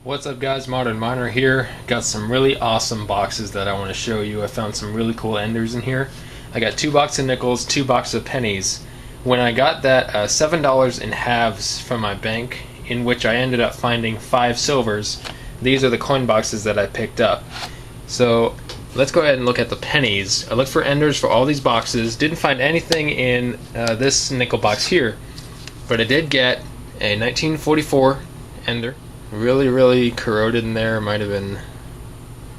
What's up guys, Modern Miner here. Got some really awesome boxes that I want to show you. I found some really cool enders in here. I got 2 boxes of nickels, 2 boxes of pennies. When I got that $7 in halves from my bank, in which I ended up finding 5 silvers, these are the coin boxes that I picked up. So let's go ahead and look at the pennies. I looked for enders for all these boxes, didn't find anything in this nickel box here, but I did get a 1944 ender. Really corroded in there, might have been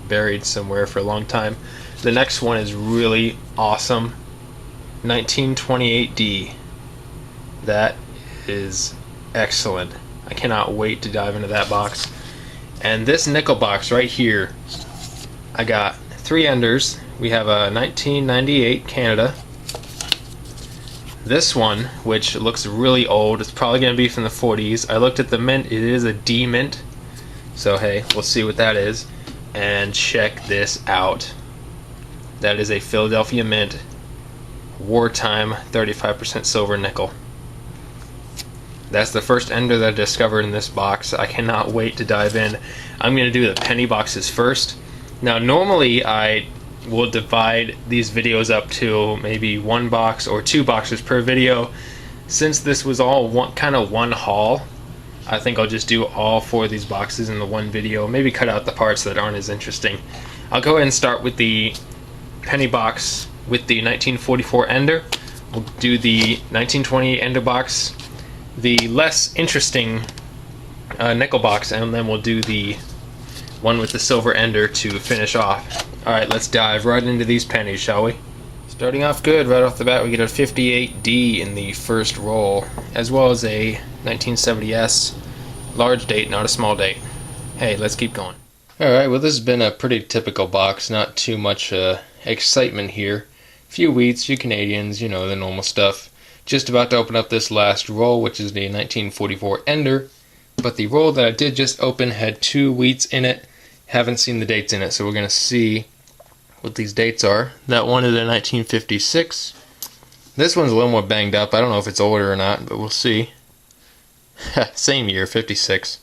buried somewhere for a long time. The next one is really awesome, 1928D. That is excellent. I cannot wait to dive into that box. And this nickel box right here, I got 3 enders. We have a 1998 Canada. This one, which looks really old, it's probably going to be from the 40s. I looked at the mint, it is a D mint. So hey, we'll see what that is. And check this out. That is a Philadelphia mint, wartime 35% silver nickel. That's the first ender that I discovered in this box. I cannot wait to dive in. I'm going to do the penny boxes first. Now normally I will divide these videos up to maybe 1 box or 2 boxes per video. Since this was all one haul, I think I'll just do all 4 of these boxes in the one video, maybe cut out the parts that aren't as interesting. I'll go ahead and start with the penny box with the 1944 ender. We'll do the 1928 ender box, the less interesting nickel box, and then we'll do the one with the silver ender to finish off. Alright, let's dive right into these pennies, shall we? Starting off good, right off the bat we get a 58D in the first roll, as well as a 1970S, large date, not a small date. Hey, let's keep going. Alright, well this has been a pretty typical box, not too much excitement here. Few wheats, few Canadians, you know, the normal stuff. Just about to open up this last roll, which is the 1944 ender, but the roll that I did just open had 2 wheats in it. Haven't seen the dates in it, so we're going to see what these dates are. That one is a 1956. This one's a little more banged up. I don't know if it's older or not, but we'll see. Same year, 56.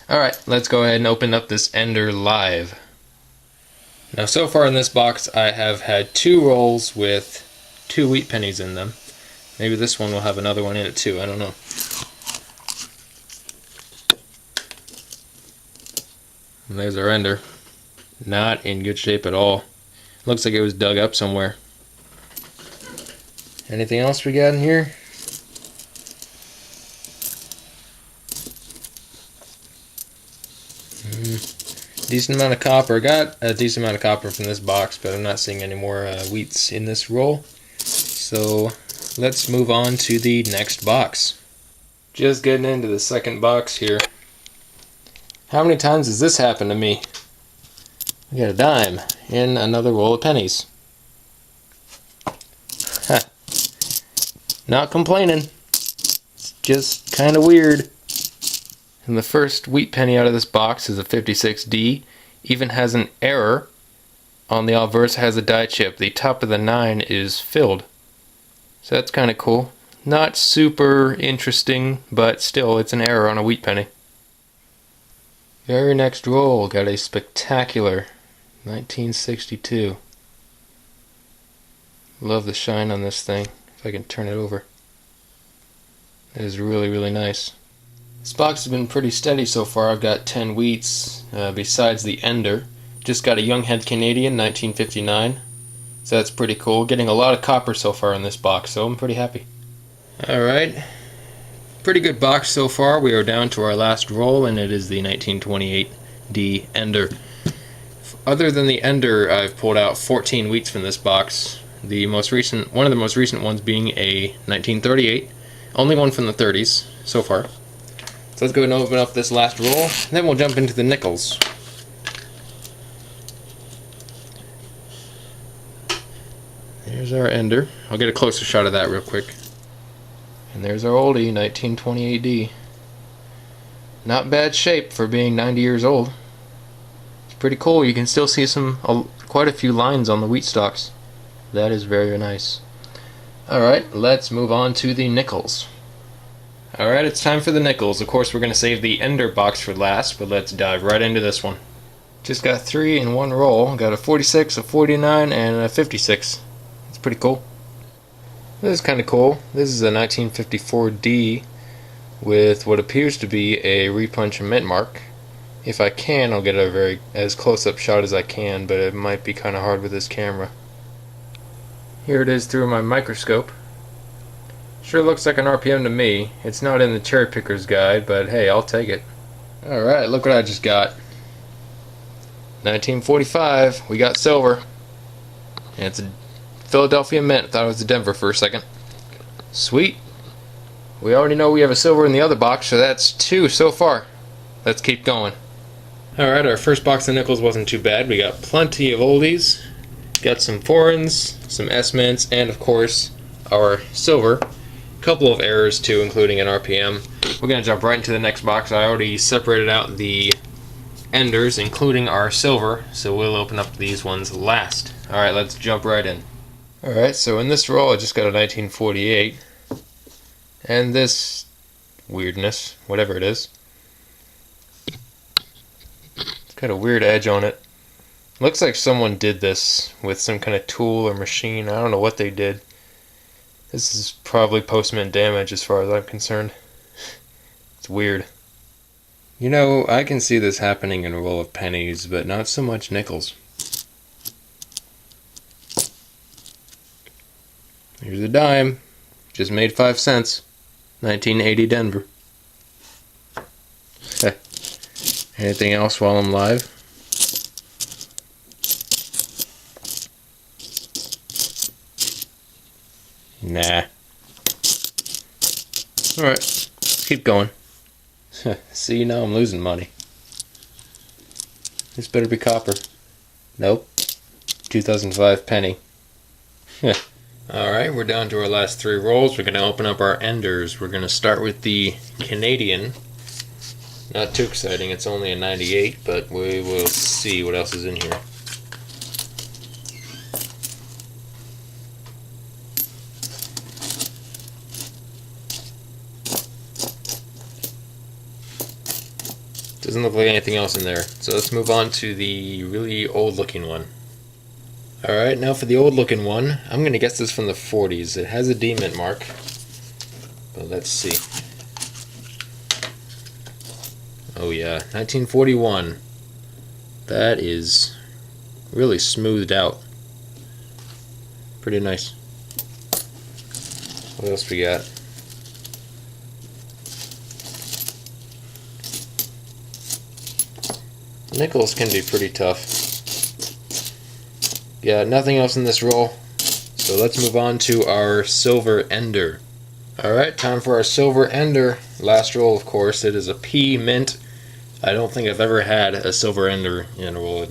Alright, let's go ahead and open up this ender live. Now so far in this box I have had 2 rolls with 2 wheat pennies in them. Maybe this one will have another one in it too, I don't know. And there's our ender. Not in good shape at all. Looks like it was dug up somewhere. Anything else we got in here? Decent amount of copper. Got a decent amount of copper from this box, but I'm not seeing any more wheats in this roll. So let's move on to the next box. Just getting into the second box here. How many times has this happened to me? We got a dime in another roll of pennies. Ha. Not complaining. It's just kind of weird. And the first wheat penny out of this box is a 56D. Even has an error. On the obverse has a die chip. The top of the 9 is filled. So that's kind of cool. Not super interesting, but still it's an error on a wheat penny. Very next roll, got a spectacular 1962. Love the shine on this thing, if I can turn it over. It is really nice. This box has been pretty steady so far. I've got 10 wheats besides the ender. Just got a Young Head Canadian 1959. So that's pretty cool. Getting a lot of copper so far in this box, so I'm pretty happy. Alright. Pretty good box so far. We are down to our last roll, and it is the 1928D ender. Other than the ender, I've pulled out 14 wheats from this box. One of the most recent ones being a 1938. Only one from the 30s so far. So let's go ahead and open up this last roll, and then we'll jump into the nickels. Here's our ender. I'll get a closer shot of that real quick. And there's our oldie, 1928D. Not bad shape for being 90 years old. It's pretty cool. You can still see quite a few lines on the wheat stalks. That is very nice. Alright, let's move on to the nickels. Alright, it's time for the nickels. Of course, we're going to save the ender box for last, but let's dive right into this one. Just got 3 in one roll. Got a 46, a 49, and a 56. It's pretty cool. This is kind of cool. This is a 1954D with what appears to be a repunch mint mark. If I can, I'll get a as close-up shot as I can, but it might be kind of hard with this camera. Here it is through my microscope. Sure looks like an RPM to me. It's not in the cherry picker's guide, but hey, I'll take it. Alright, look what I just got. 1945, we got silver. And it's a Philadelphia mint. Thought it was a Denver for a second. Sweet. We already know we have a silver in the other box, so that's 2 so far. Let's keep going. Alright, our first box of nickels wasn't too bad. We got plenty of oldies. Got some foreigns, some S-mints, and of course, our silver. Couple of errors too, including an RPM. We're going to jump right into the next box. I already separated out the enders, including our silver, so we'll open up these ones last. Alright, let's jump right in. Alright, so in this roll I just got a 1948. And this weirdness, whatever it is. It's got a weird edge on it. Looks like someone did this with some kind of tool or machine. I don't know what they did. This is probably post-mint damage as far as I'm concerned. It's weird. You know, I can see this happening in a roll of pennies, but not so much nickels. Here's a dime. Just made 5 cents. 1980 Denver. Anything else while I'm live? Nah. Alright, let's keep going. See, now I'm losing money. This better be copper. Nope. 2005 penny. Alright, we're down to our last 3 rolls. We're going to open up our enders. We're going to start with the Canadian. Not too exciting, it's only a 98, but we will see what else is in here. Doesn't look like anything else in there. So let's move on to the really old looking one. Alright, now for the old looking one. I'm going to guess this from the 40s. It has a D mint mark. But let's see. Oh yeah, 1941. That is really smoothed out. Pretty nice. What else we got? Nickels can be pretty tough. Yeah, nothing else in this roll. So let's move on to our silver ender. Alright, time for our silver ender. Last roll, of course. It is a P mint. I don't think I've ever had a silver ender in a roll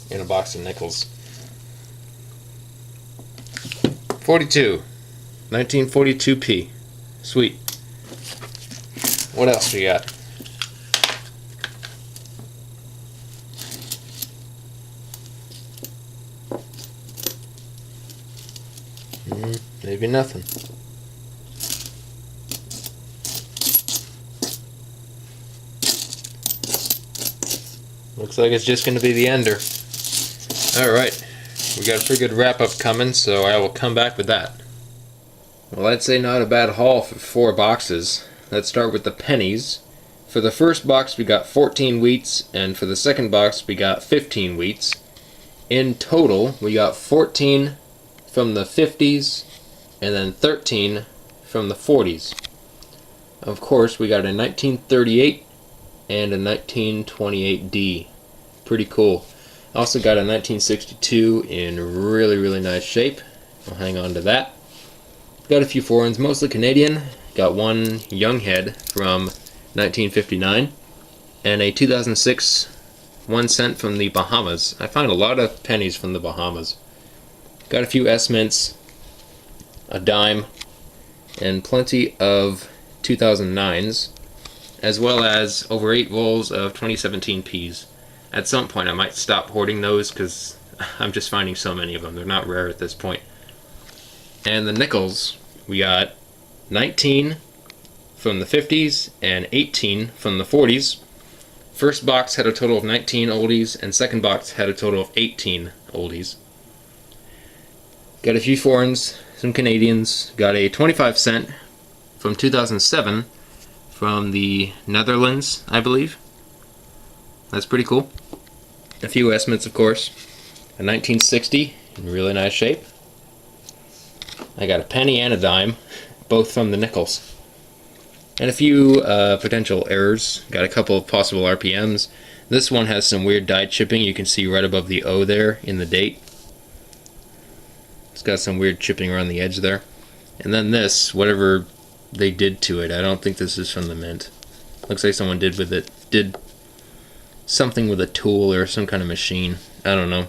in a box of nickels. 42. 1942 P. Sweet. What else we got? Maybe nothing. Looks like it's just going to be the ender. Alright, we got a pretty good wrap-up coming, so I will come back with that. Well, I'd say not a bad haul for 4 boxes. Let's start with the pennies. For the first box we got 14 wheats, and for the second box we got 15 wheats. In total, we got 14 from the 50s, and then 13 from the 40s. Of course, we got a 1938 and a 1928D. Pretty cool. Also got a 1962 in really nice shape. I'll hang on to that. Got a few foreigns, mostly Canadian. Got one young head from 1959 and a 2006 1 cent from the Bahamas. I find a lot of pennies from the Bahamas. Got a few S-mints, a dime, and plenty of 2009s, as well as over 8 rolls of 2017 Ps. At some point I might stop hoarding those because I'm just finding so many of them. They're not rare at this point. And the nickels, we got 19 from the 50s and 18 from the 40s. First box had a total of 19 oldies, and second box had a total of 18 oldies. Got a few foreigns, some Canadians. Got a 25 cent from 2007 from the Netherlands, I believe. That's pretty cool. A few estimates, of course. A 1960 in really nice shape. I got a penny and a dime, both from the nickels. And a few potential errors. Got a couple of possible RPMs. This one has some weird die chipping. You can see right above the O there in the date. It's got some weird chipping around the edge there. And then this, whatever they did to it, I don't think this is from the mint. Looks like someone did something with a tool or some kind of machine. I don't know.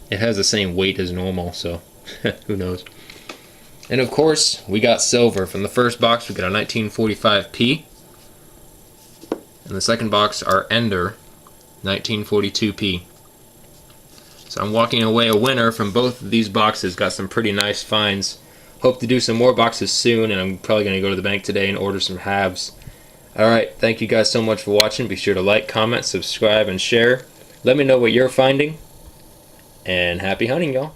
It has the same weight as normal, so who knows. And of course, we got silver. From the first box, we got a 1945p. And the second box, our Ender, 1942p. So I'm walking away a winner from both of these boxes. Got some pretty nice finds. Hope to do some more boxes soon, and I'm probably going to go to the bank today and order some halves. Alright, thank you guys so much for watching. Be sure to like, comment, subscribe, and share. Let me know what you're finding. And happy hunting, y'all.